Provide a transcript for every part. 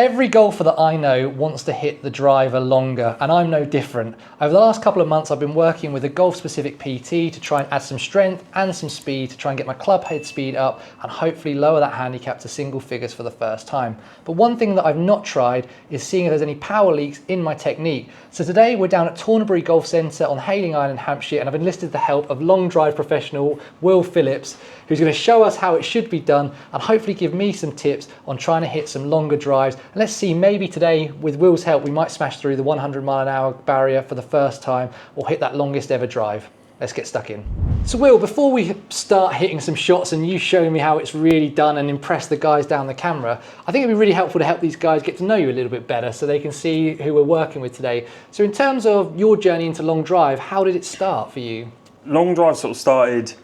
Every golfer that I know wants to hit the driver longer, and I'm no different. Over the last couple of months, I've been working with a golf-specific PT to try and add some strength and some speed to try and get my club head speed up and hopefully lower that handicap to single figures for the first time. But one thing that I've not tried is seeing if there's any power leaks in my technique. So today we're down at Tornabury Golf Centre on Hayling Island, Hampshire, and I've enlisted the help of long drive professional Will Phillips, who's going to show us how it should be done and hopefully give me some tips on trying to hit some longer drives. And let's see, maybe today with Will's help we might smash through the 100-mile-an-hour barrier for the first time or hit that longest ever drive. Let's get stuck in. So Will, before we start hitting some shots and you showing me how it's really done and impress the guys down the camera, I think it'd be really helpful to help these guys get to know you a little bit better so they can see who we're working with today. So in terms of your journey into long drive, how did it start for you? Long drive sort of started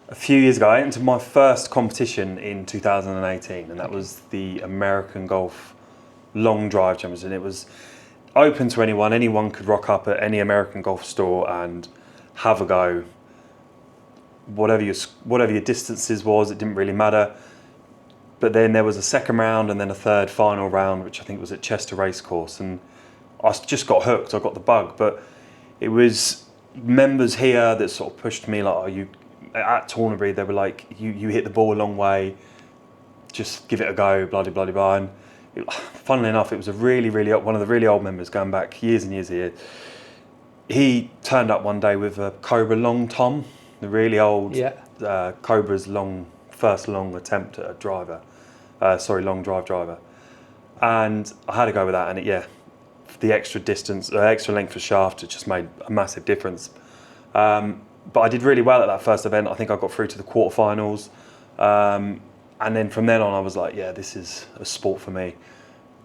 a few years ago. I entered my first competition in 2018, and that was the American Golf Long Drive Championship. And it was open to anyone. Anyone could rock up at any American golf store and have a go. Whatever your distances was, it didn't really matter. But then there was a second round and then a third final round, which I think was at Chester Racecourse, and I just got hooked. I got the bug. But it was members here that sort of pushed me, like, you at Tornabury, they were like, you hit the ball a long way, just give it a go, blah, blah, blah, blah. And funnily enough, it was one of the really old members going back years and years here. He turned up one day with a Cobra Long Tom, the really old Cobra's first long attempt at a driver, long drive driver. And I had to go with that, and the extra distance, extra length of shaft, it just made a massive difference. But I did really well at that first event. I think I got through to the quarterfinals. And then from then on, I was like, yeah, this is a sport for me.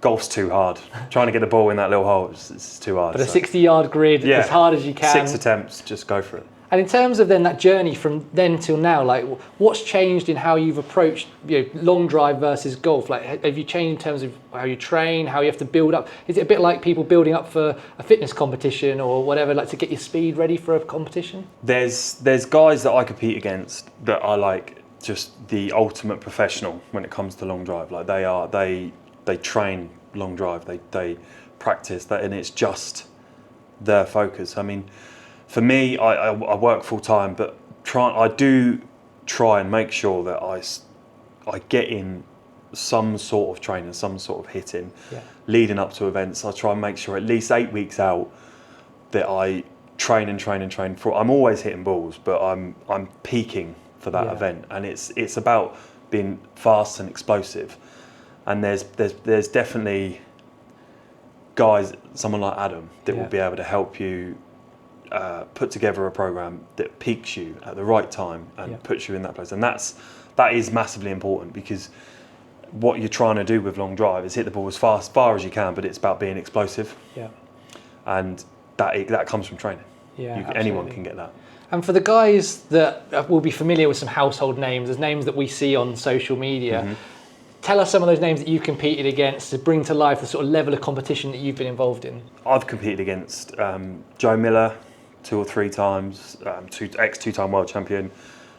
Golf's too hard. Trying to get the ball in that little hole, it's too hard. But a 60-yard grid, as hard as you can. 6 attempts, just go for it. And in terms of then that journey from then till now, like what's changed in how you've approached long drive versus golf? Like, have you changed in terms of how you train, how you have to build up? Is it a bit like people building up for a fitness competition or whatever, like to get your speed ready for a competition? There's guys that I compete against that are like just the ultimate professional when it comes to long drive. Like they train long drive, they practice that, and it's just their focus. I mean, for me, I work full time, but I do try and make sure that I get in some sort of training, some sort of hitting, leading up to events. I try and make sure at least 8 weeks out that I train and train and train. I'm always hitting balls, but I'm peaking for that event, and it's about being fast and explosive. And there's definitely guys, someone like Adam, that will be able to help you put together a program that peaks you at the right time and puts you in that place. And that is massively important, because what you're trying to do with long drive is hit the ball as far as you can, but it's about being explosive. Yeah. And that comes from training. Yeah, anyone can get that. And for the guys that will be familiar with some household names, there's names that we see on social media. Mm-hmm. Tell us some of those names that you competed against to bring to life the sort of level of competition that you've been involved in. I've competed against Joe Miller 2 or 3 times, two-time world champion.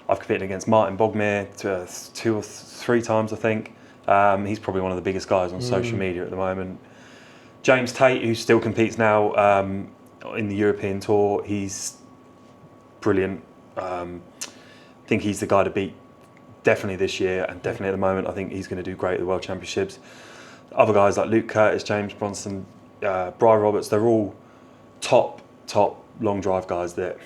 I've competed against Martin Bogmere 2 or 3 times, I think. He's probably one of the biggest guys on social media at the moment. James Tate, who still competes now in the European Tour, he's brilliant. I think he's the guy to beat definitely this year, and definitely at the moment. I think he's going to do great at the World Championships. Other guys like Luke Curtis, James Bronson, Brian Roberts, they're all top long drive guys that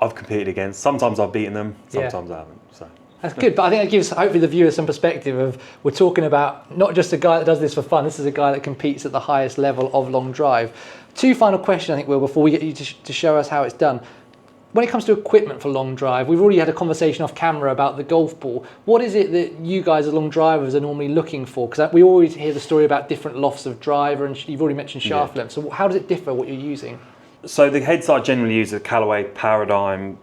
I've competed against. Sometimes I've beaten them, sometimes I haven't. So that's good, but I think that gives hopefully the viewer some perspective of, we're talking about not just a guy that does this for fun. This is a guy that competes at the highest level of long drive. 2 final questions, I think, Will, before we get you to show us how it's done. When it comes to equipment for long drive, we've already had a conversation off camera about the golf ball. What is it that you guys as long drivers are normally looking for? Because we always hear the story about different lofts of driver, and you've already mentioned shaft length. So how does it differ what you're using? So the heads I generally use are Callaway Paradigm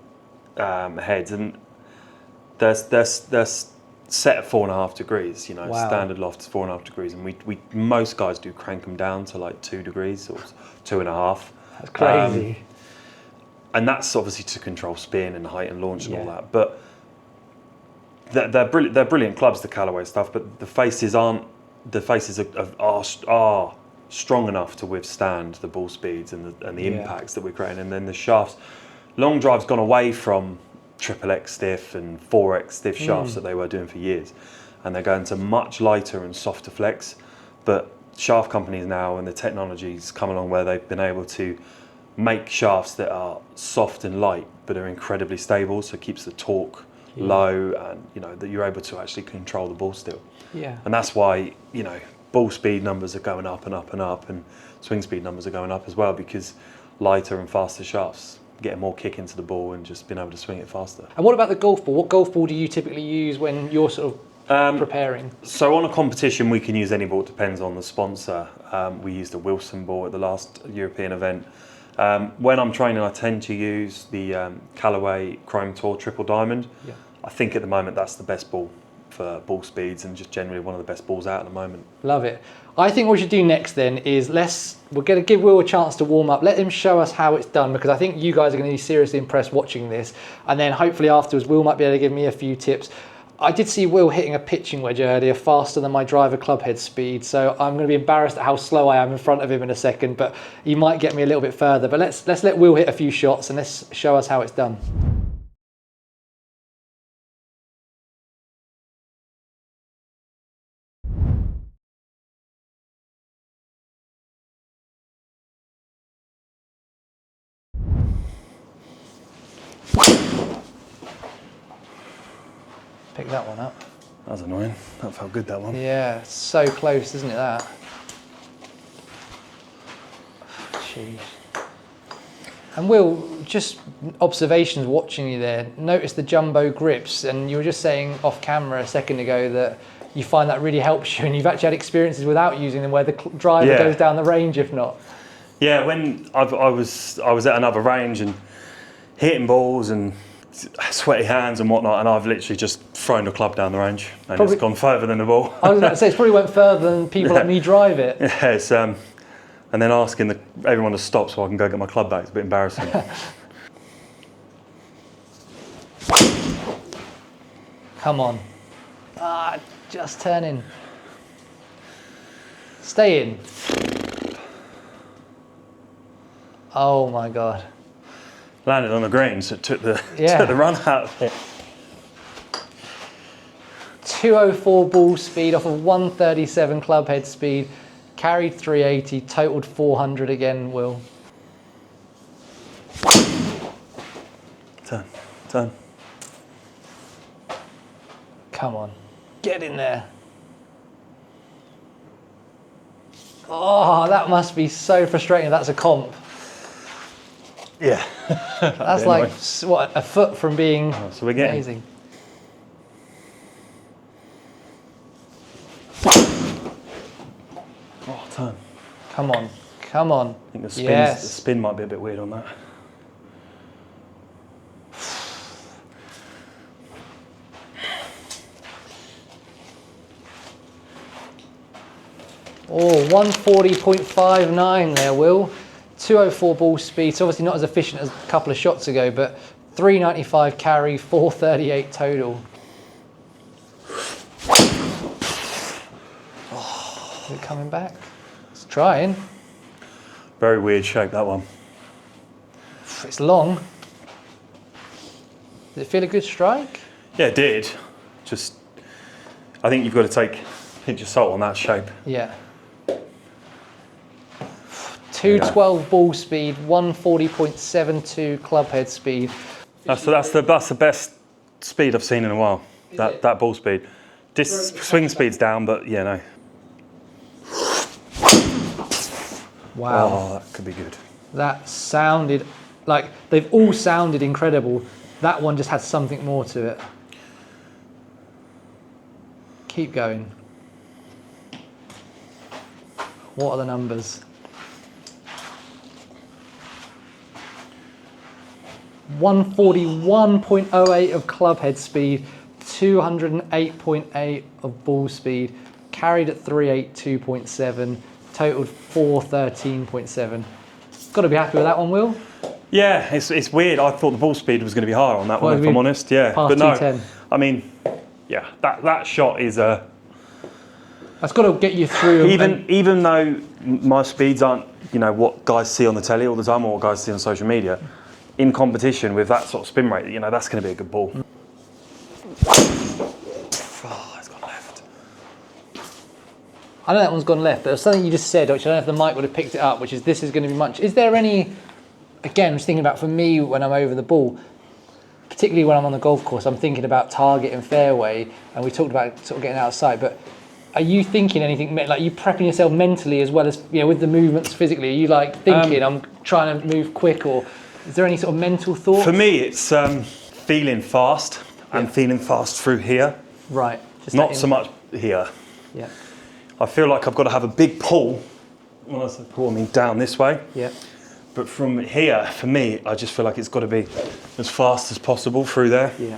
heads, and they're set at 4.5 degrees. Standard loft is 4.5 degrees, and we most guys do crank them down to like 2 degrees or 2.5. That's crazy. And that's obviously to control spin and height and launch and all that. But they're brilliant clubs, the Callaway stuff, but the faces aren't the faces are strong enough to withstand the ball speeds and the impacts that we're creating. And then the shafts, long drive's gone away from XXX stiff and 4X stiff shafts that they were doing for years, and they're going to much lighter and softer flex. But shaft companies now, and the technology's come along where they've been able to make shafts that are soft and light but are incredibly stable, so it keeps the torque low, and you know that you're able to actually control the ball still. Yeah. And that's why, you know, ball speed numbers are going up and up and up, and swing speed numbers are going up as well, because lighter and faster shafts getting more kick into the ball and just being able to swing it faster. And what about the golf ball? What golf ball do you typically use when you're sort of preparing? So on a competition, we can use any ball. It depends on the sponsor. We used a Wilson ball at the last European event. When I'm training, I tend to use the Callaway Chrome Tour Triple Diamond. Yeah. I think at the moment that's the best ball for ball speeds, and just generally one of the best balls out at the moment. Love it. I think what we should do next then is we're going to give Will a chance to warm up. Let him show us how it's done, because I think you guys are going to be seriously impressed watching this. And then hopefully afterwards, Will might be able to give me a few tips. I did see Will hitting a pitching wedge earlier faster than my driver club head speed, so I'm going to be embarrassed at how slow I am in front of him in a second, but he might get me a little bit further. But let's let Will hit a few shots and let's show us how it's done. Pick that one up. That was annoying. That felt good, that one. Yeah, so close, isn't it, that? Jeez. And Will, just observations watching you there, notice the jumbo grips, and you were just saying off camera a second ago that you find that really helps you, and you've actually had experiences without using them where the driver goes down the range, if not. Yeah, when I was at another range and hitting balls and sweaty hands and whatnot, and I've literally just thrown the club down the range, and it's gone further than the ball. I was about to say, it's probably went further than people like me drive it. Yeah, it's, and then asking everyone to stop so I can go get my club back, it's a bit embarrassing. Come on. Just turn in. Stay in. Oh my God. Landed on the green, so it took the run out of it. 204 ball speed off of 137 club head speed, carried 380, totaled 400 again, Will. Turn. Come on, get in there. Oh, that must be so frustrating. That's a comp. Yeah. That's like, what, a foot from being so we're getting amazing. Oh, turn. Come on, come on. I think the spin might be a bit weird on that. Oh, 140.59 there, Will. 204 ball speed, so obviously not as efficient as a couple of shots ago, but 395 carry, 438 total. Oh, is it coming back? It's trying. Very weird shape, that one. It's long. Does it feel a good strike? Yeah, it did. Just, I think you've got to take a pinch of salt on that shape. Yeah. 212 ball speed, 140.72 club head speed. That's the best speed I've seen in a while. That ball speed. Swing speed's down, but yeah, no. Wow. Oh, that could be good. That sounded like, they've all sounded incredible. That one just had something more to it. Keep going. What are the numbers? 141.08 of club head speed, 208.8 of ball speed, carried at 382.7, totaled 413.7. Got to be happy with that one, Will? Yeah, it's weird. I thought the ball speed was going to be higher on that one, if I'm honest. Yeah, past but no, 210. I mean, yeah, that shot is That's got to get you through. Even though my speeds aren't, you know, what guys see on the telly all the time or what guys see on social media, in competition with that sort of spin rate, you know, that's going to be a good ball. Oh, it's gone left. I know that one's gone left, but there's something you just said, which I don't know if the mic would have picked it up, which is this is going to be much. Is there any, again, I was thinking about for me when I'm over the ball, particularly when I'm on the golf course, I'm thinking about target and fairway, and we talked about sort of getting outside, but are you thinking anything, like you prepping yourself mentally as well as, you know, with the movements physically? Are you like thinking, I'm trying to move quick, or is there any sort of mental thought? For me, it's feeling fast and feeling fast through here. Right. Just Not so much here. Yeah. I feel like I've got to have a big pull. When I say pull, I mean down this way. Yeah. But from here, for me, I just feel like it's got to be as fast as possible through there. Yeah.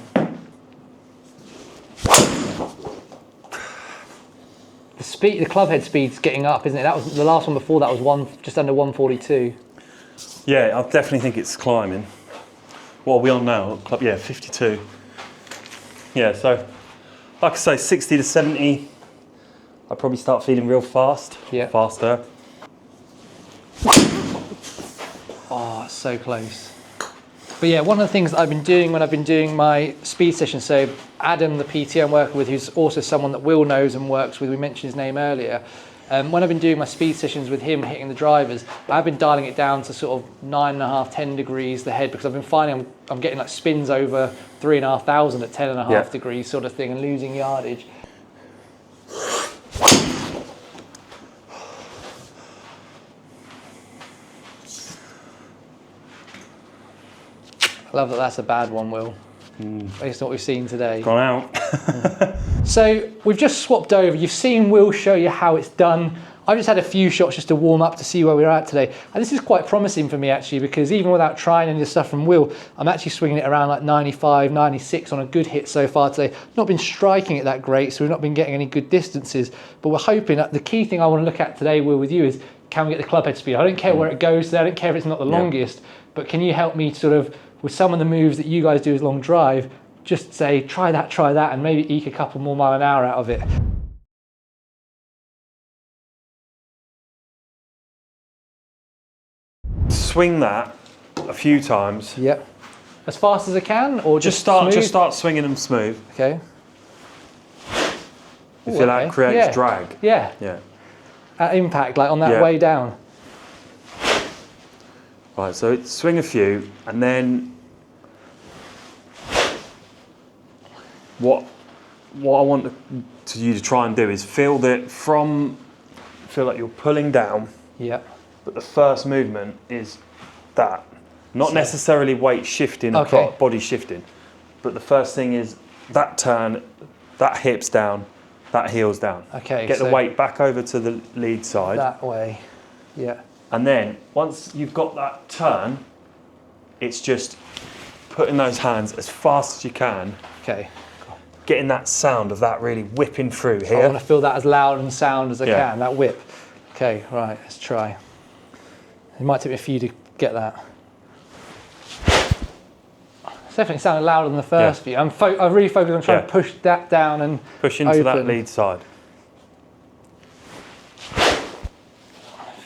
The club head speed's getting up, isn't it? That was the last one before that was just under 142. Yeah, I definitely think it's climbing. What are we on now? Yeah, 52. Yeah, so like I say, 60 to 70, I probably start feeling real fast. Yeah. Faster. Oh, so close. But yeah, one of the things that I've been doing when I've been doing my speed sessions, so Adam, the PT I'm working with, who's also someone that Will knows and works with, we mentioned his name earlier, when I've been doing my speed sessions with him hitting the drivers, I've been dialing it down to sort of 9.5, 10 degrees the head, because I've been finding I'm getting like spins over 3,500 at 10.5 degrees sort of thing and losing yardage. I love that that's a bad one, Will. Based on what we've seen today. Gone out. So we've just swapped over. You've seen Will show you how it's done. I've just had a few shots just to warm up to see where we're at today. And this is quite promising for me actually, because even without trying any of the stuff from Will, I'm actually swinging it around like 95, 96 on a good hit so far today. Not been striking it that great, so we've not been getting any good distances. But we're hoping that the key thing I want to look at today, Will, with you is, can we get the club head speed? I don't care where it goes today. I don't care if it's not the longest, but can you help me sort of, with some of the moves that you guys do as long drive, just say, try that, and maybe eke a couple more mile an hour out of it. Swing that a few times. Yep. As fast as I can, or just start swinging them smooth. Okay. You feel that creates drag. Yeah. Yeah. At impact, like on that way down. Right, so swing a few, and then what I want you to try and do is feel like you're pulling down. Yeah. But the first movement is that, not necessarily weight shifting or body shifting, but the first thing is that turn, that hips down, that heels down. Okay. Get the weight back over to the lead side. That way. Yeah. And then once you've got that turn, it's just putting those hands as fast as you can. Okay. Getting that sound of that really whipping through here. I want to feel that as loud and sound as I can, that whip. Okay, right, let's try. It might take me a few to get that. It's definitely sounded louder than the first few. I'm really focused on trying to push that down and push into that lead side.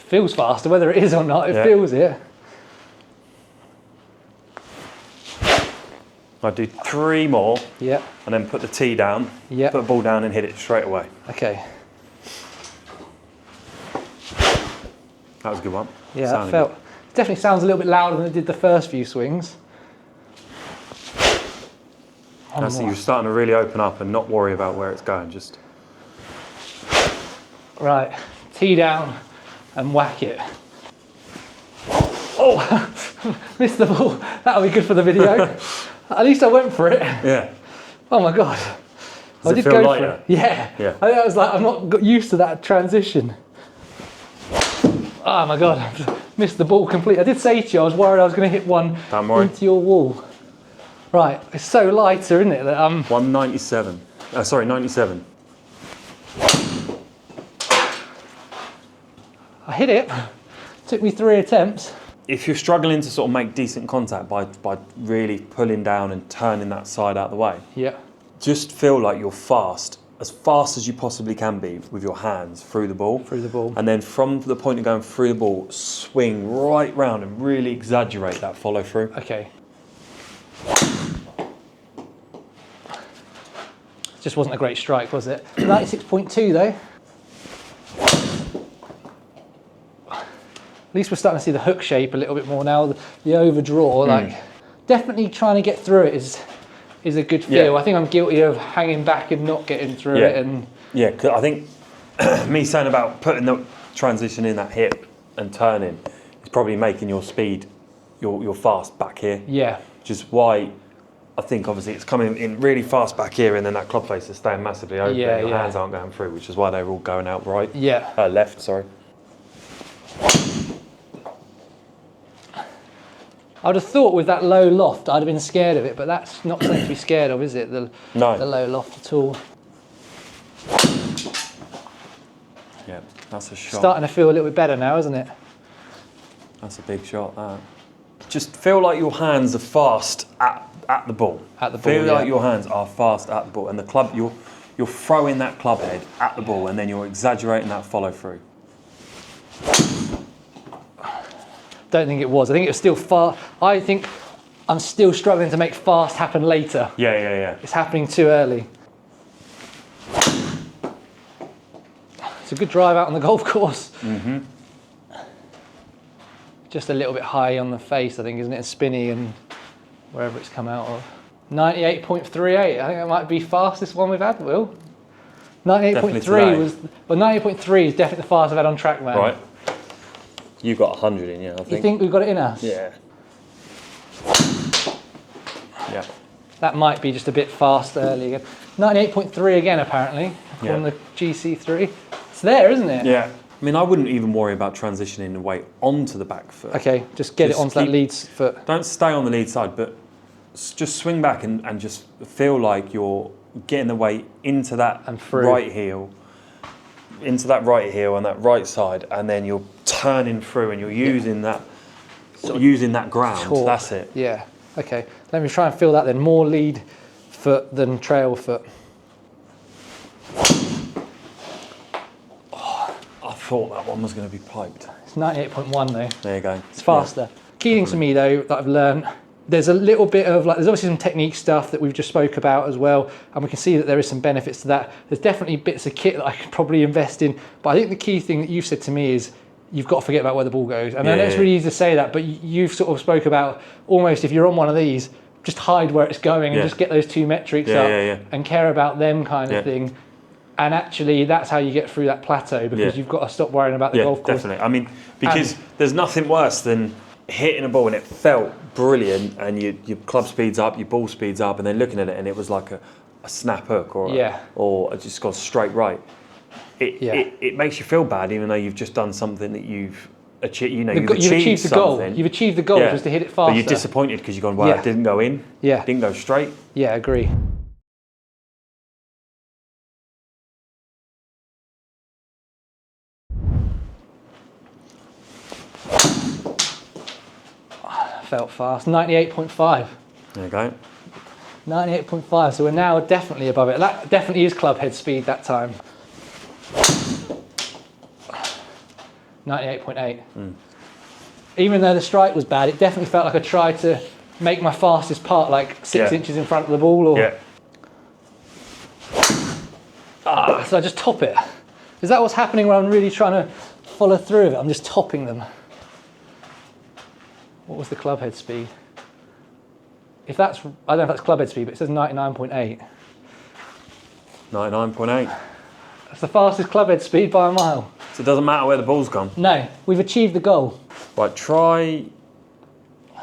Feels faster, whether it is or not, it feels it. I do 3 more. Yeah. And then put the tee down. Yeah. Put the ball down and hit it straight away. Okay. That was a good one. Yeah, that felt. It definitely sounds a little bit louder than it did the first few swings. That's it. You're starting to really open up and not worry about where it's going. Just. Right. Tee down and whack it. Oh, missed the ball. That'll be good for the video. At least I went for it. Yeah. Oh my God. Does it feel lighter? For it. Yeah. Yeah. I think I was like, I'm not got used to that transition. Oh my God, I missed the ball completely. I did say to you, I was worried I was going to hit one into your wall. Right, it's so lighter, isn't it? That 197. Sorry, 97. I hit it. Took me 3 attempts. If you're struggling to sort of make decent contact by really pulling down and turning that side out of the way, yeah, just feel like you're fast as fast as you possibly can be with your hands through the ball. Through the ball. And then from the point of going through the ball, swing right round and really exaggerate that follow through. Okay. Just wasn't a great strike, was it? 96.2 though. At least we're starting to see the hook shape a little bit more now. The overdraw, like, definitely trying to get through it is a good feel. Yeah. I think I'm guilty of hanging back and not getting through it. And yeah, 'cause I think me saying about putting the transition in that hip and turning is probably making your speed, your fast back here. yeah, Which is why I think obviously it's coming in really fast back here, and then that club face is staying massively open. Yeah, your yeah. hands aren't going through, which is why they're all going out right. yeah. Left, sorry. I'd have thought with that low loft, I'd have been scared of it, but that's not something to be scared of, is it? The low loft at all. Yeah, that's a shot. Starting to feel a little bit better now, isn't it? That's a big shot, that. Just feel like your hands are fast at the ball. At the ball, Feel yeah. like your hands are fast at the ball. And the club, you're throwing that club head at the ball, and then you're exaggerating that follow through. Don't think it was. I think it was still far. I think I'm still struggling to make fast happen later. Yeah. It's happening too early. It's a good drive out on the golf course. Mm-hmm. Just a little bit high on the face, I think, isn't it? And spinny and wherever it's come out of. 98.38. I think that might be fastest one we've had, Will. 98.3 was. Well, 98.3 is definitely the fastest I've had on track, man. Right. You got 100 in, yeah, I think. You think we've got it in us? Yeah. Yeah. That might be just a bit fast early again. 98.3 again, apparently, Yeah. on the GC3. It's there, isn't it? Yeah. I mean, I wouldn't even worry about transitioning the weight onto the back foot. Okay, just get Just it onto that keep- lead foot. Don't stay on the lead side, but just swing back and just feel like you're getting the weight into that And through. right heel, into that right heel on that right side, and then you're turning through and you're using that, using that ground. Torque. That's it. Yeah, okay. Let me try and feel that then. More lead foot than trail foot. I thought that one was going to be piped. It's 98.1 though. There you go. It's faster. Key thing to me though that I've learned, there's a little bit of like, there's obviously some technique stuff that we've just spoke about as well, and we can see that there is some benefits to that. There's definitely bits of kit that I could probably invest in, but I think the key thing that you've said to me is you've got to forget about where the ball goes. And I know it's really easy to say that, but you've sort of spoke about almost if you're on one of these, just hide where it's going and just get those two metrics up and care about them kind of thing. And actually, that's how you get through that plateau, because you've got to stop worrying about the golf course. Definitely. I mean, because there's nothing worse than hitting a ball and it felt brilliant, and your club speeds up, your ball speeds up, and then looking at it and it was like a snap hook or it just got straight right. It makes you feel bad, even though you've just done something that you've achieved. You know, you've achieved the goal. something. You've achieved the goal, just to hit it faster. But you're disappointed because you've gone, well, it didn't go in. Yeah. Didn't go straight. Yeah, agree. Felt fast. 98.5. There you go. 98.5. So we're now definitely above it. That definitely is club head speed that time. 98.8. Even though the strike was bad, it definitely felt like I tried to make my fastest part like 6 inches in front of the ball. Or so I just top it. Is that what's happening when I'm really trying to follow through with it? I'm just topping them. What was the club head speed? If that's, I don't know if that's club head speed, but it says 99.8. 99.8. That's the fastest club head speed by a mile. So it doesn't matter where the ball's gone. No, we've achieved the goal. Right, try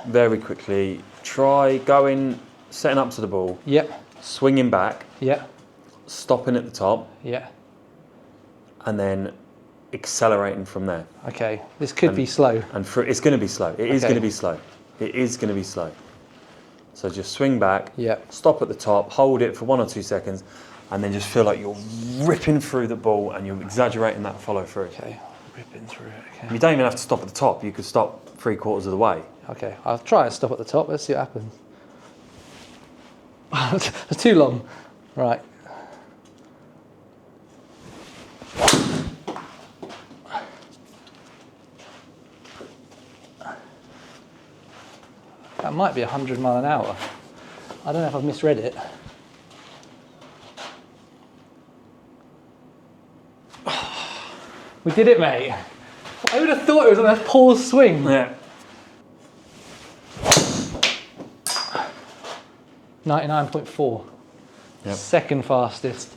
very quickly. Try going, setting up to the ball. Yep. Swinging back. Yep. Stopping at the top. Yeah. And then accelerating from there. Okay, this could be slow. And it's going to be slow. It is going to be slow. It is going to be slow. So just swing back. Yep. Stop at the top. Hold it for 1 or 2 seconds, and then just feel like you're ripping through the ball and you're exaggerating that follow through. Okay, ripping through it. Okay. You don't even have to stop at the top. You could stop 3/4 of the way. Okay, I'll try and stop at the top. Let's see what happens. It's too long. Right. That might be 100 mile an hour. I don't know if I've misread it. We did it, mate. I would have thought it was on a pause swing. Yeah. 99.4. Yep. Second fastest.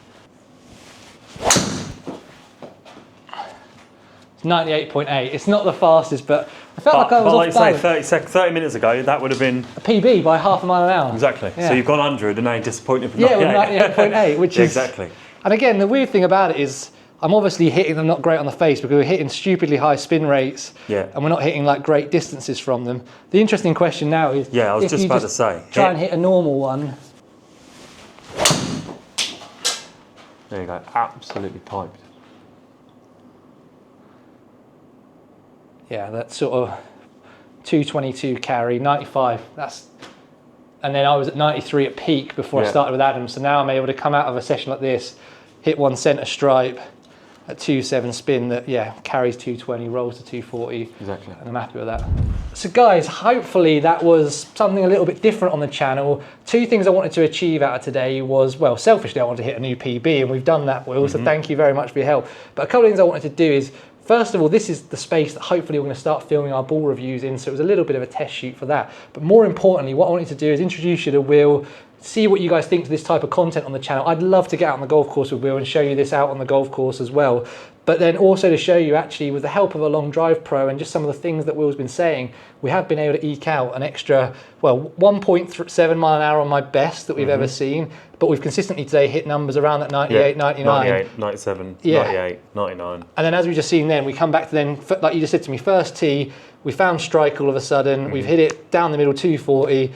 It's 98.8. It's not the fastest, but I felt like I was like off you balance. say, 30 minutes ago, that would have been A PB by half a mile an hour. exactly. Yeah. So you've gone 100 and now you're disappointed for Yeah, 98. with 98.8, which is exactly. And again, the weird thing about it is I'm obviously hitting them not great on the face because we're hitting stupidly high spin rates, Yeah. and we're not hitting like great distances from them. The interesting question now is, Yeah, I was if just you about to say. try and hit a normal one. There you go. Absolutely piped. Yeah, that's sort of 222 carry, 95. And then I was at 93 at peak before I Yeah. started with Adam. So now I'm able to come out of a session like this, hit one centre stripe at 2.7 spin that, yeah, carries 220, rolls to 240. Exactly. And I'm happy with that. So guys, hopefully that was something a little bit different on the channel. Two things I wanted to achieve out of today was, well, selfishly I wanted to hit a new PB, and we've done that, Will, so thank you very much for your help. But a couple of things I wanted to do is, first of all, this is the space that hopefully we're going to start filming our ball reviews in, so it was a little bit of a test shoot for that. But more importantly, what I wanted to do is introduce you to Will, see what you guys think of this type of content on the channel. I'd love to get out on the golf course with Will and show you this out on the golf course as well. But then also to show you actually, with the help of a long drive pro and just some of the things that Will's been saying, we have been able to eke out an extra, well, 1.7 mile an hour on my best that we've ever seen. But we've consistently today hit numbers around that 98, 99. 98, 97, Yeah. 98, 99. And then as we just seen then, we come back to then, like you just said to me, first tee, we found strike all of a sudden, we've hit it down the middle 240.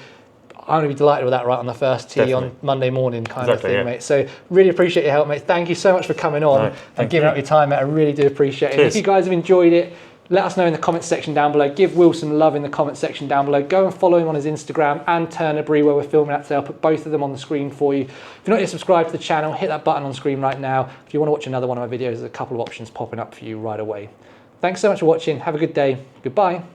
I'm going to be delighted with that right on the first tee on Monday morning kind of thing, mate. So really appreciate your help, mate. Thank you so much for coming on and giving up your time, mate. I really do appreciate it. And if you guys have enjoyed it, let us know in the comments section down below. Give Will some love in the comments section down below. Go and follow him on his Instagram and Turnerbury, where we're filming at today. I'll put both of them on the screen for you. If you're not yet subscribed to the channel, hit that button on screen right now. If you want to watch another one of my videos, there's a couple of options popping up for you right away. Thanks so much for watching. Have a good day. Goodbye.